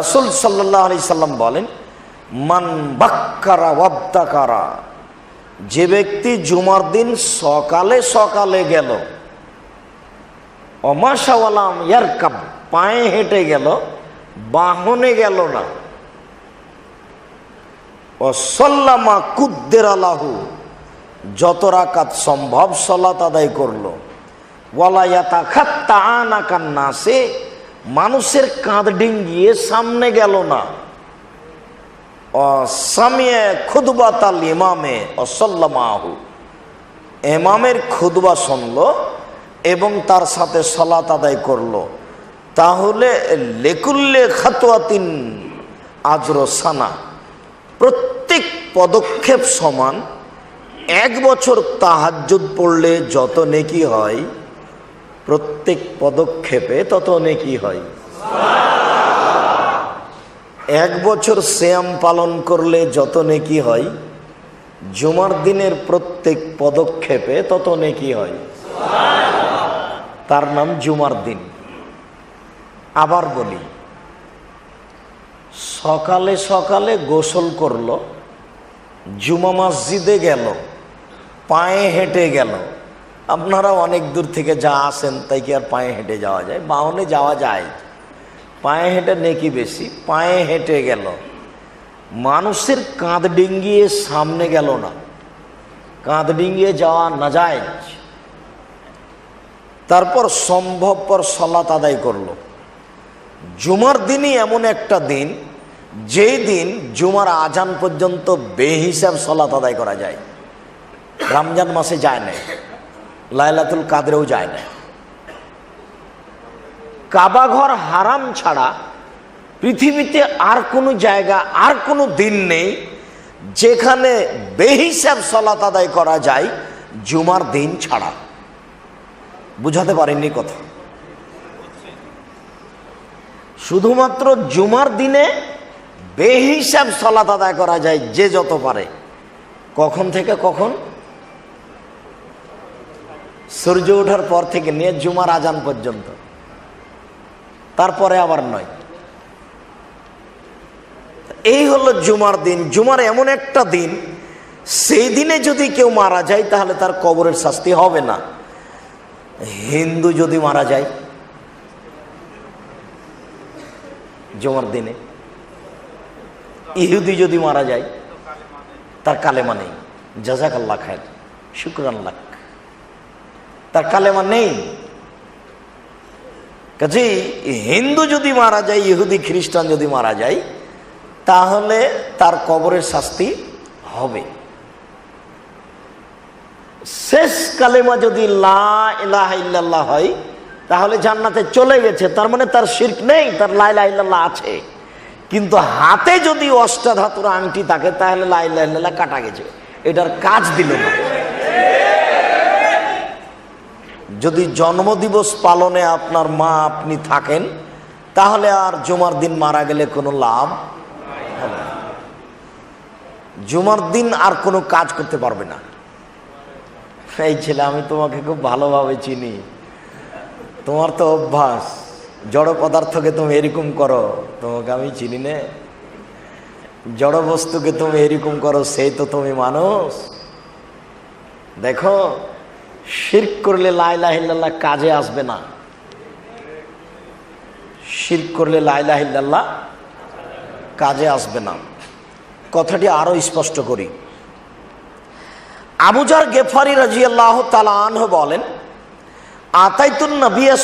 রাসূল সাল্লাল্লাহু আলাইহি সাল্লাম বলেন, মান বাক্কারা ওয়াবতাকারা, যে ব্যক্তি জুমার দিন সকালে সকালে গেল, অমাশাওয়ালাম ইয়ারকাব, পায়ে হেঁটে গেল, বাহনে গেল না, ও সাল্লামা কুদ্দেরা লাহু, যত রাকাত সম্ভব সালাত আদায় করলো, ওয়ালা ইয়াতাখাত্তাআনা কান্নাসে, মানুষের কাঁধ ডিঙ্গিয়ে সামনে গেল না, ও সামিয়া খুতবাতাল ইমামে ও সাল্লামাহু, ইমামের খুতবা শুনলো এবং তার সাথে সালাত আদায় করলো, তাহলে লেকুল্লে খাতওয়াতিন আজরু সানা, প্রত্যেক পদক্ষেপ সমান। এক বছর তাহাজ্জুদ পড়লে যত নেকি হয়, প্রত্যেক পদক্ষেপে তত নেকি হয়। এক বছর সিয়াম পালন করলে যত নেকি হয়, জুমার দিনের প্রত্যেক পদক্ষেপে তত নেকি হয়। তার নাম জুমার দিন। আবার বলি, সকালে সকালে গোসল করলো, জুমা মসজিদে গেল, পায়ে হেঁটে গেল। আপনারা অনেক দূর থেকে যা আসেন, তাই কি আর পায়ে হেঁটে যাওয়া যায়? বাহনে যাওয়া যায়, পায়ে হেঁটে নেকি বেশি। পায়ে হেঁটে গেল, মানুষের কাঁধ ডিঙ্গিয়ে সামনে গেল না, কাঁধ ডিঙ্গিয়ে যাওয়া নাজায়েজ। তারপর সম্ভবপর সালাত আদায় করলো। জুমার দিনই এমন একটা দিন, যেই দিন জুমার আজান পর্যন্ত বেহিসাব সালাত আদায় করা যায়। রমজান মাসে যায় না, লাইলাতুল কাদরেও যায় না। কাবা ঘর হারাম ছাড়া পৃথিবীতে আর কোনো জায়গা, আর কোনো দিন নেই যেখানে বেহিসাব সালাত আদায় করা যায় জুমার দিন ছাড়া। বুঝাতে পারেননি কথা? শুধুমাত্র জুমার দিনে বেহিসাব সালাত আদায় করা যায়, যে যত পারে। কখন থেকে কখন? সূর্য ওঠার পর থেকে নিয়ে জুমার আজান পর্যন্ত, তারপরে আবার নয়। এই হলো জুমার দিন। জুমার এমন একটা দিন, সেই দিনে যদি কেউ মারা যায় তাহলে তার কবরের শাস্তি হবে না। হিন্দু যদি মারা যায় জুমার দিনে, ইহুদি যদি মারা যায়, তার কালেমা নেই। জাযাকাল্লাহ খায়র, শুকরান লাক, তার কালেমা নেই। কাজেই হিন্দু যদি মারা যায়, ইহুদি খ্রিস্টান যদি মারা যায়, তাহলে তার কবরের শাস্তি হবে। শেষ কালেমা যদি লা ইলাহা ইল্লাল্লাহ হয়, তাহলে জান্নাতে চলে গেছে। তার মানে তার শিরক নেই, তার লা ইলাহা ইল্লাল্লাহ আছে। কিন্তু হাতে যদি অষ্টাধাতুর আংটি থাকে, তাহলে লা ইলাহা ইল্লাল্লাহ কাটা গেছে, এটার কাজ দিল না। যদি জন্মদিবস পালনে আপনার মা আপনি থাকেন, তাহলে আর জুমার দিন মারা গেলে কোনো লাভ হবে না। জুমার দিন আর কোনো কাজ করতে পারবে না। এই ছেলে, আমি তোমাকে খুব ভালোভাবে চিনি, তোমার তো অভ্যাস, জড় পদার্থকে তুমি এরকম করো, তোমাকে আমি চিনি না। জড় বস্তুকে তুমি এরকম করো, সেই তো তুমি মানুষ। দেখো, শিরক করলে লা ইলাহা ইল্লাল্লাহ কাজে আসবে না। শিরক করলে লা ইলাহা ইল্লাল্লাহ কাজে আসবে না। কথাটি আরো স্পষ্ট করি। আবু যার গেফারি রাদিয়াল্লাহু তাআলা আনহু বলেন, আতাইতুন নবিয়্য